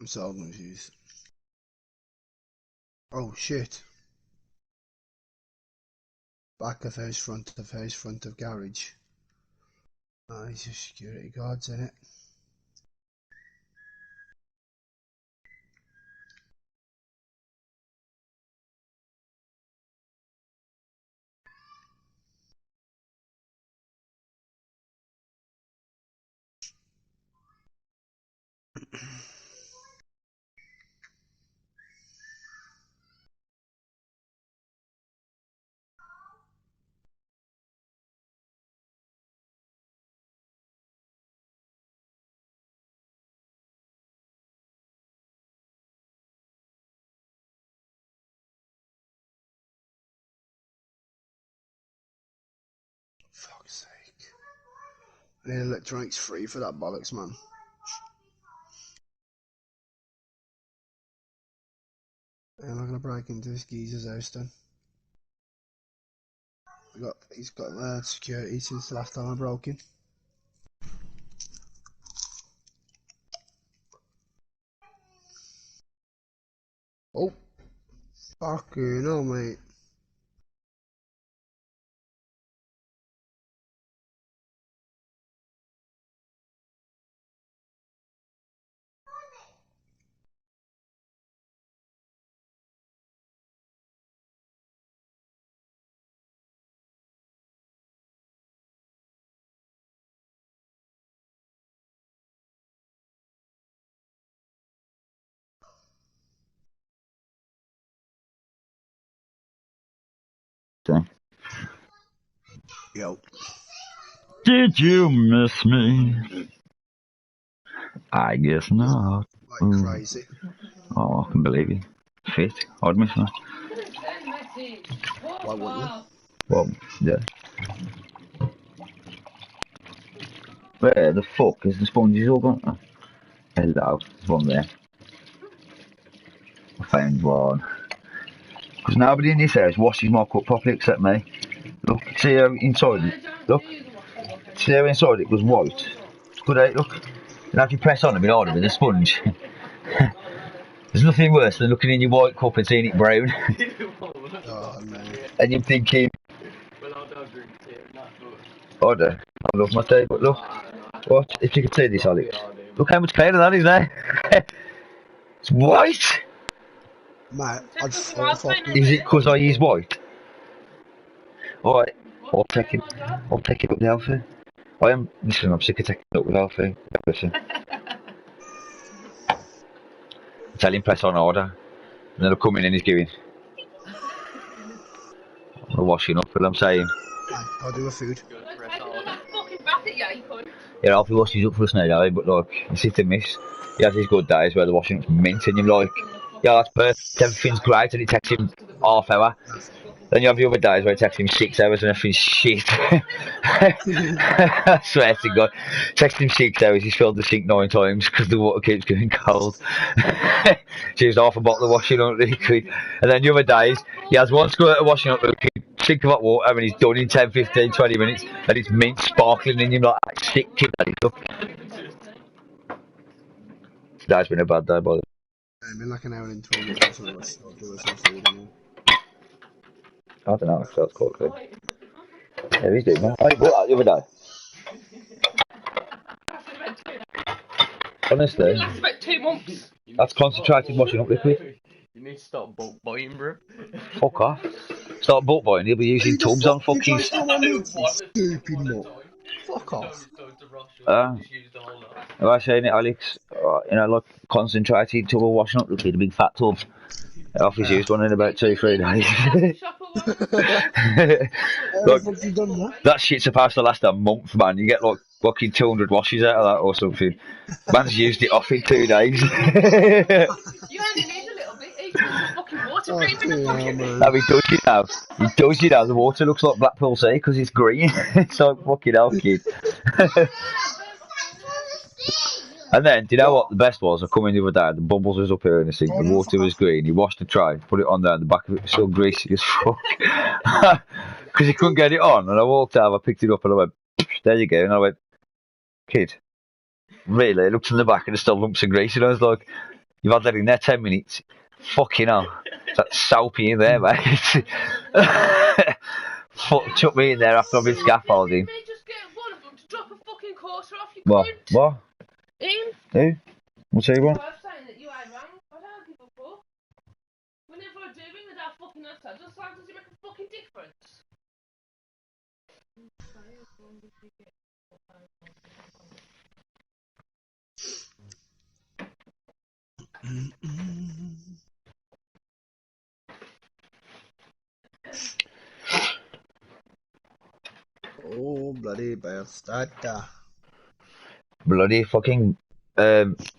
I'm so confused. Oh shit. Back of house, front of garage. Oh, he's just security guards in it. Fuck's sake. I need electronics free for that bollocks, man. I'm not gonna break into this geezer's house then. He's got security since the last time I broke in. Oh, fucking hell, mate. Yo. Did you miss me? I guess not. Like crazy. Oh, I can believe you. Fit. I'd miss her. Why wouldn't you? Well, yeah. Where the fuck is the sponges all gone? Oh, hello, there's one there. I found one. Because nobody in this house washes my cup properly except me. Look, see how inside it. Look. See how inside it was white. Good out, look. And if you press on a bit harder with a sponge. There's nothing worse than looking in your white cup and seeing it brown. Oh, no. And you're thinking, I don't. I love my tea, but look. What? If you could see this, Alex. Look how much cleaner that is there. It's white. Mate, I'd fall fucking. Is it because I use white? Alright, I'll take it. I'll take it up the Alfie. Listen, I'm sick of taking it up with Alfie. Listen. Tell him press on order. And then I'll come in and he's giving. I'm washing up, what I'm saying. I'll do a food. Yeah, Alfie washes up for us now, but like, it's hit and miss. He has these good days where the washing up's mint and you're like, yeah, that's perfect, everything's great, and it takes him half hour. Then you have the other days where it takes him 6 hours and everything's shit. I swear to God. It takes him 6 hours, he's filled the sink 9 times because the water keeps getting cold. She used half a bottle of washing up liquid. And then the other days, he has one squirt of washing up liquid, sink of hot water, and he's done in 10, 15, 20 minutes, and it's mint sparkling in him like that sick kid that he's up. Today's been a bad day, by the way. I've been like an hour and 20 minutes, so I'll do some food anyway. I don't know, I felt quite good. Yeah, he's doing that. I bought that the other day. Honestly. It lasts about 2 months. That's concentrated washing up liquid. You need to start bulk buying, bro. Fuck off. Start bulk buying, he'll be using Who the tubs fuck on you fucking... trying to steal my meat, you stupid nut? Fuck off. Have I seen it, Alex? You know, like concentrated tub of washing up liquid, a big fat tub. The office used one in about 2-3 days. Like, How the fuck you done that? that shit's supposed to last a month, man. You get like fucking 200 washes out of that or something. Man's used it off in 2 days. You only need a little bit. Each one's fucking water Oh, breathing the fucking man. No, he does it now. He does it now. The water looks like Blackpool Sea because it's green. It's like fucking hell, kid. And then, do you know what the best was? I come in the other day, the bubbles was up here in the sink, the water was green, he washed the tray, put it on there, and the back of it was so greasy as fuck. Because he couldn't get it on, and I walked out, I picked it up, and I went, there you go, and I went, kid, really? I looked in the back, and there's still lumps of grease, and I was like, you've had that in there 10 minutes? Fucking hell. That's soapy in there, mate. Fuck, chuck me in there after I've been scaffolding. Just get one of them to drop a fucking quarter off your What? cunt. What? Ian? Who? What's he want? I'm saying that you ain't wrong. I don't give a fuck. Whenever I do ring with that fucking answer, just like, does it make a fucking difference? Oh, bloody bastard. Bloody fucking Let's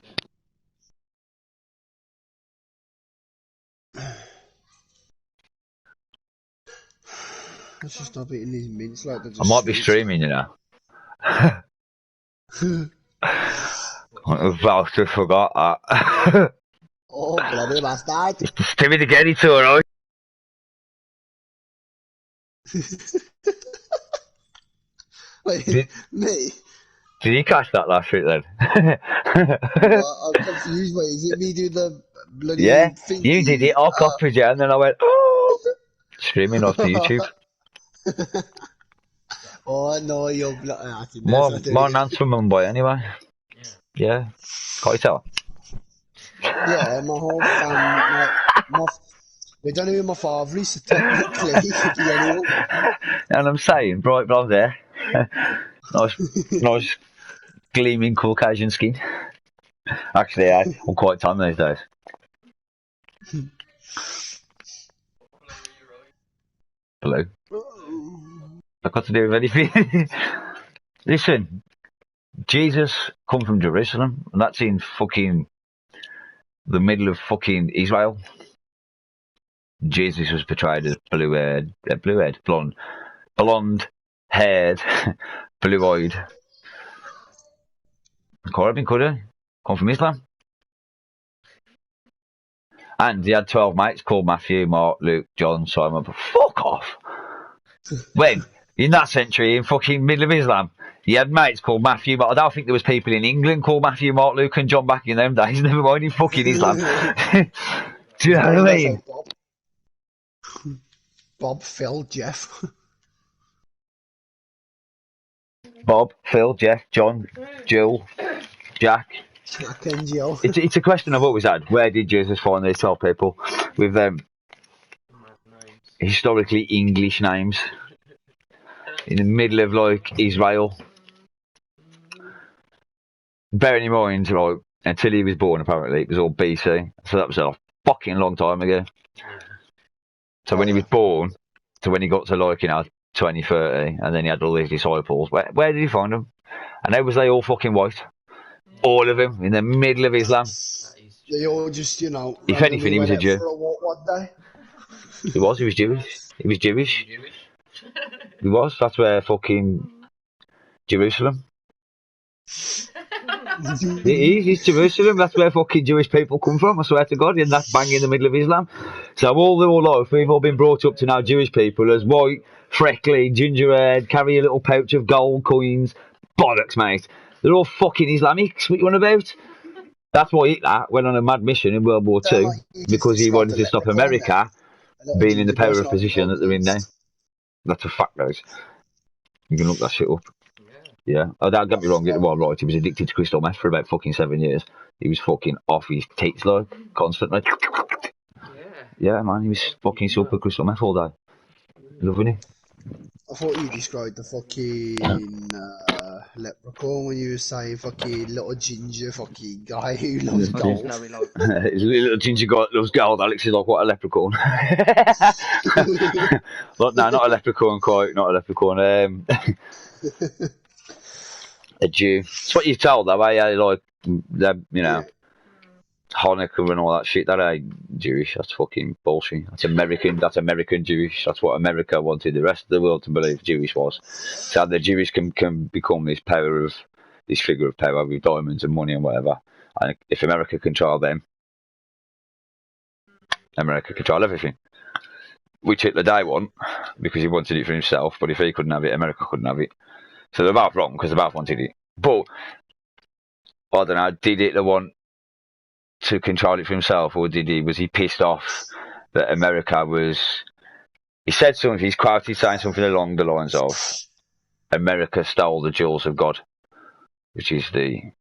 just stop eating these mints like they're just I might be sweets. streaming, you know. I was about to forgot that. Oh, bloody bastard. Just give me the get it alright. Wait, Did- me? Did you catch that last week then? I'm confused. Wait, is it me do the bloody Yeah, thing? you did it. I copied you, and then I went, oh, screaming off to YouTube. Oh, no, you're bloody. More Nance from Mumbai anyway. Yeah, can't you tell? Yeah, my whole family. We don't know who my father is, so technically he could be anyone. And I'm saying, bright blonde hair, nice gleaming Caucasian skin. Actually, I'm quite tan these days. Blue. I've got to do with anything. Listen, Jesus come from Jerusalem, and that's in fucking the middle of fucking Israel. Jesus was portrayed as blonde, haired, blue-eyed. Could he? Come from Islam. And he had 12 mates called Matthew, Mark, Luke, John, Simon. But fuck off. When? In that century, in fucking middle of Islam, he had mates called Matthew, but I don't think there was people in England called Matthew, Mark, Luke and John back in them days. Never mind in fucking Islam. Do you know what I mean? Bob, Phil, Jeff. Bob, Phil, Jeff, John, Jill, Jack. Jack and Jill. It's a question I've always had. Where did Jesus find these 12 people with historically English names in the middle of like Israel? Bearing in mind, right, until he was born, apparently it was all BC, so that was a fucking long time ago. So when he was born, to when he got to like 20, 30, and then he had all these disciples. Where did he find them? And how was they all fucking white? All of them in the middle of Islam. They all just, If anything, he was a Jew. For a walk one day. He was Jewish. He was Jewish. He was. That's where fucking Jerusalem. He's Jerusalem. That's where fucking Jewish people come from. I swear to God, and that's bang in the middle of Islam. So all their life, we've all been brought up to know Jewish people as white, freckly, ginger haired, carry a little pouch of gold coins. Bollocks, mate. They're all fucking Islamics. What you on about? That's why Hitler went on a mad mission in World War II because he wanted to stop America being in the power of position that they're in now. That's a fact, guys. You can look that shit up. Yeah. Oh, don't get me wrong, get the one right. He was addicted to crystal meth for about fucking 7 years. He was fucking off his tits, like, constantly. Yeah, man, he was fucking super crystal meth all day. Loving it. I thought you described the fucking leprechaun when you were saying fucking little ginger fucking guy who loves I golf. just know he likes. He's a little ginger guy that loves gold. Alex is like, what a leprechaun. But no, not a leprechaun, quite. Not a leprechaun. A Jew. It's what you're told, though, eh? Like, you know, Hanukkah and all that shit. That ain't Jewish. That's fucking bullshit. That's American. That's American Jewish. That's what America wanted the rest of the world to believe Jewish was. So the Jewish can become this figure of power with diamonds and money and whatever. And if America control them, America control everything. Which Hitler didn't want, because he wanted it for himself. But if he couldn't have it, America couldn't have it. So they're both wrong because they both wanted it. But I don't know. Did Hitler want to control it for himself, or was he pissed off that America was? He said something. He's quoted saying something along the lines of, "America stole the jewels of God," which is the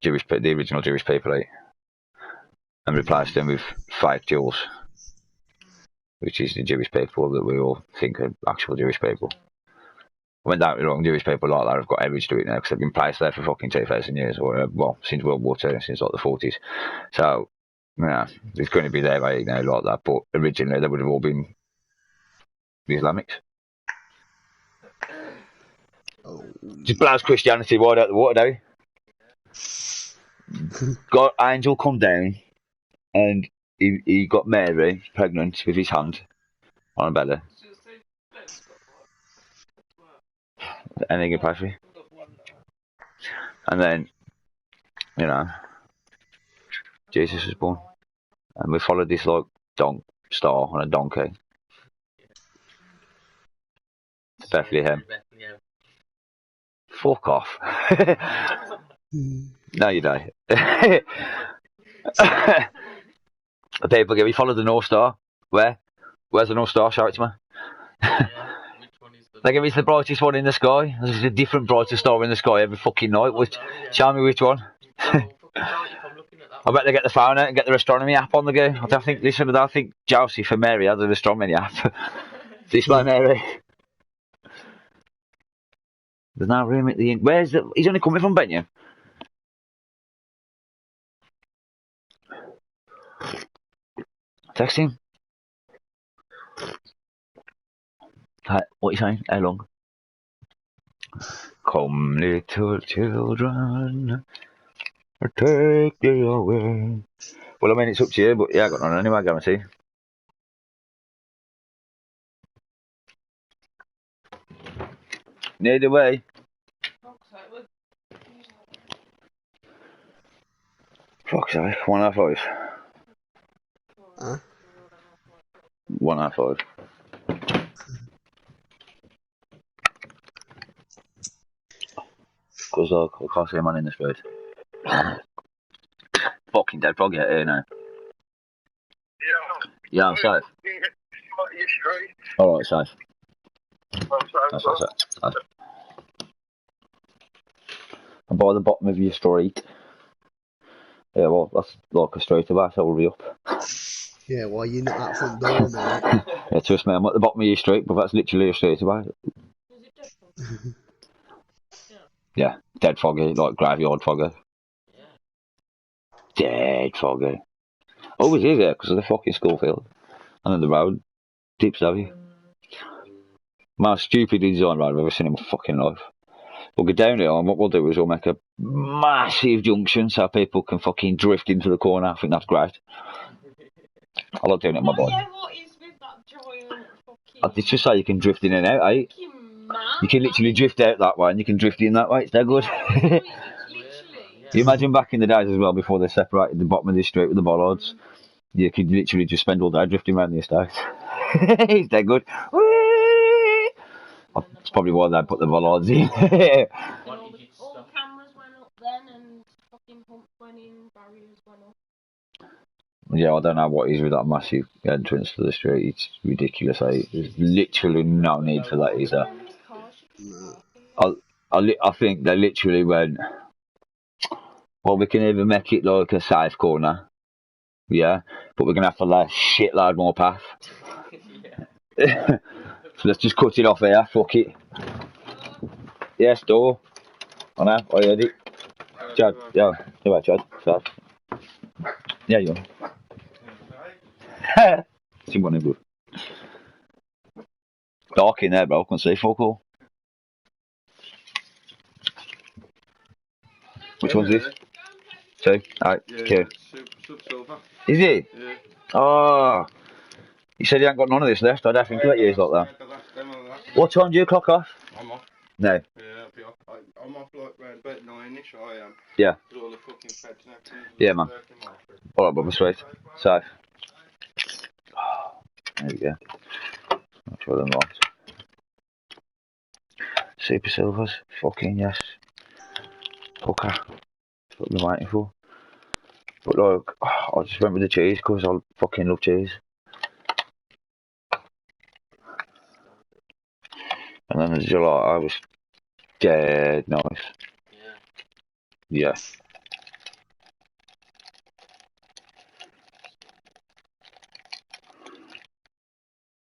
original Jewish people, and replaced them with fake jewels, which is the Jewish people that we all think are actual Jewish people. When don't get me wrong, Jewish people like that have got heritage to it now because they've been placed there for fucking 2,000 years, or since World War II, since like the 40s. So, yeah, it's going to be there right now like that. But originally, they would have all been Islamics. Just blows Christianity wide out the water, don't he? Got angel come down, and he got Mary pregnant with his hand on her belly. Anything you pay for you. And then, you know, Jesus was born. And we followed this like star on a donkey to Bethlehem. Fuck off. No, you don't. People go, we followed the North Star. Where? Where's the North Star? Show it to me. They give me the brightest one in the sky. There's a different brighter star in the sky every fucking night. Show me which one. I bet they get the phone out and get their astronomy app on the go. I don't think Joseph and Mary had an astronomy app. This way, Mary. There's no room at the end. He's only coming from Benyon. Text him. What are you saying? How long? Come, little children, take you away. Well, I mean, it's up to you, but yeah, I got none anyway, I guarantee. Neither way. Fuck's sake, 1.5. Huh? 1.5. Because I can't see a man in the street. Fucking dead frog out here now. Yeah, I'm safe. Alright, safe. That's safe. I'm by the bottom of your street. Yeah, well, that's like a straight away, so we'll be up. Yeah, well, you're not at front door, mate. Yeah, trust me, I'm at the bottom of your street, but that's literally a straight away. Yeah, dead foggy, like graveyard foggy. Dead foggy. Always is there because of the fucking school field. And then the road dips over you. Most stupid design road I've ever seen in my fucking life. We'll go down here and what we'll do is we'll make a massive junction so people can fucking drift into the corner. I think that's great. I like doing it on my bike. Yeah, what is with that giant fucking... I did just say you can drift in and out, eh? You can literally drift out that way and you can drift in that way. It's that good. You imagine back in the days as well, before they separated the bottom of the street with the bollards, you could literally just spend all day drifting around the estate. It's that good. Whee! That's probably why they put the bollards in. All cameras went up then and fucking humps went in, barriers went up. Yeah, I don't know what is with that massive entrance to the street. It's ridiculous. There's literally no need for that, is there? I think they literally went, well, we can either make it like a safe corner, yeah, but we're going to have to lay a shitload more path. So let's just cut it off here, fuck it. Yes, door. I know, I heard it. Chad, yeah, do it, Chad. So. Yeah, you are. See what good. Dark in there, bro. Can't see fuck all. Which one's this? Two? Alright, okay. Is it? Yeah. Oh. You said you ain't got none of this left. I don't think you let you like that. What time do you clock off? I'm off. No. Yeah, I'll be off. I'm off like around about 9ish, I am. Yeah. All the fucking feds and everything. Yeah, man. Alright, brother, sweet. Safe. There we go. I'll try them right. Super Silvers. Fucking yes. Hooker. That's what we're waiting for. But like, I just went with the cheese because I fucking love cheese. And then the gelato was dead nice. Yeah.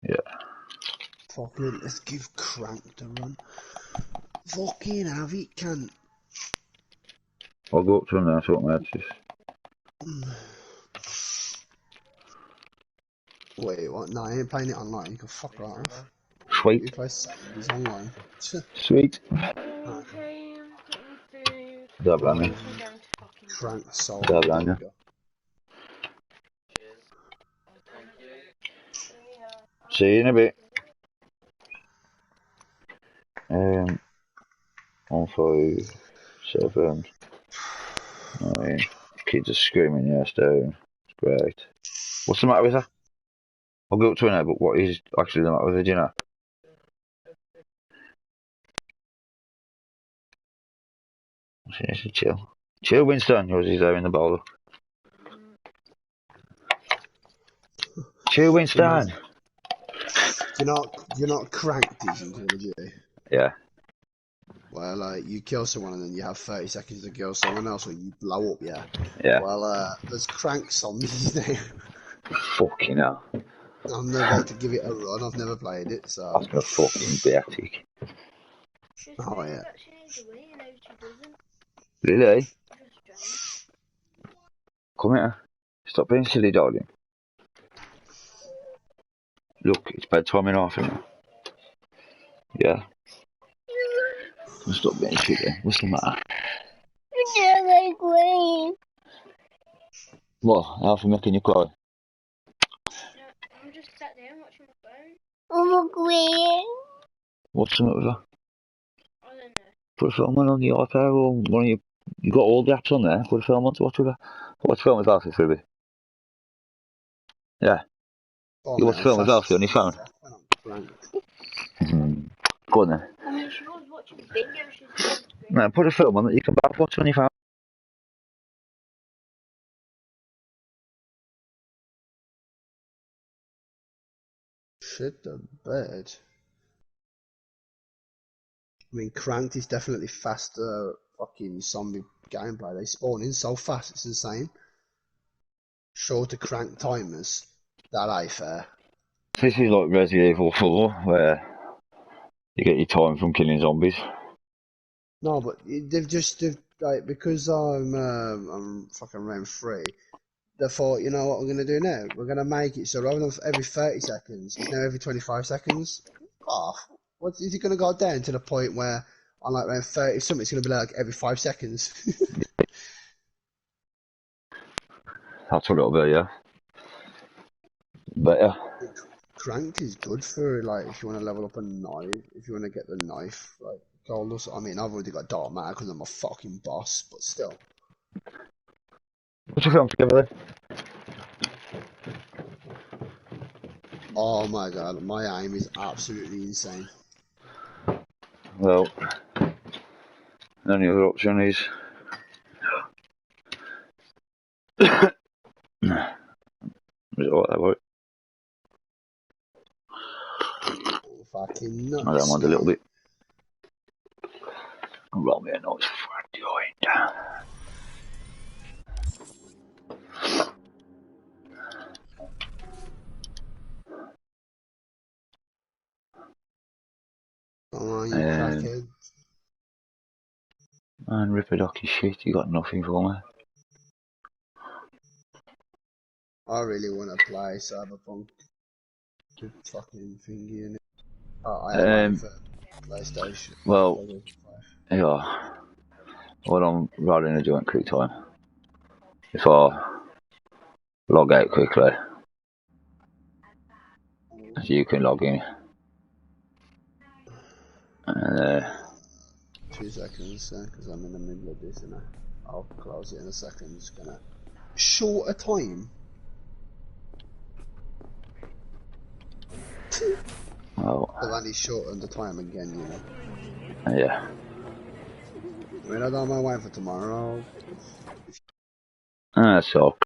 Yeah. Fucking, let's give Crank the run. Fucking have it, can. I'll go up to him now, sort my head just. Wait, what? No, I ain't playing it online. You can fuck right off. Sweet. You play Saturdays online. Sweet. Don't blame me. Crank soul. Don't blame you. See you in a bit. 1, 5, 7, 9. Kids are screaming, yes, down. It's great. What's the matter with her? I'll go up to her now, but what is actually the matter with her, do you know? She needs to chill. Chill, Winston. Yours is there in the bowl. Chill, Winston. You're not cranked these in Call of Duty. Yeah. Well, like, you kill someone and then you have 30 seconds to kill someone else, or you blow up, yeah? Yeah. Well, there's cranks on these now. Fucking hell. I'm about to give it a run. I've never played it, so. That's gonna fucking be attic. Oh, yeah. Really? Come here. Stop being silly, darling. Look, it's bedtime in half an hour. Yeah. Stop being silly. What's the matter? What? How for making you cry? I'm just sat there watching my phone. Oh, Queen. What's the matter with her? I don't know. Put a film on the iPad or one of you got all the apps on there. Put a film on to watch with her. Watch film with Alfie, Phoebe. Yeah. You watch film with Alfie on your phone. Go on then. I mean, she was watching videos. No, put a film on that you can both watch on your phone. Shit the bed. I mean, Cranked is definitely faster fucking zombie gameplay. They spawn in so fast, it's insane. Shorter crank timers. That ain't fair. This is like Resident Evil 4, where you get your time from killing zombies. No, but they've like, because I'm fucking round 3. They thought, you know what we're gonna do now? We're gonna make it so rather than every 30 seconds, it's now every 25 seconds. Oh, what is it gonna go down to the point where on like around 30 something, it's gonna be like every 5 seconds? That's what it'll be, yeah. But yeah. Cranked is good for like if you want to level up a knife, if you want to get the knife, like gold. I mean, I've already got dark matter because I'm a fucking boss, but still. What's your film together then? Oh my god, my aim is absolutely insane. Well, the only other option is is what that work? Fucking nuts. I don't mind a little bit. roll me a nice fat joint. Come on, you crackhead. Man, Ripperdocky shit, you got nothing for me. I really want to play Cyberpunk. The fucking thingy in it. Oh, I am for PlayStation. Well, yeah. Well, I'm rolling a joint quick time. If I log out quickly, so you can log in. And 2 seconds, because I'm in the middle of this, and I'll close it in a second. Just gonna short a time. oh, I've only shortened the time again, you know. yeah. I mean, I don't mind waiting for tomorrow. That's all.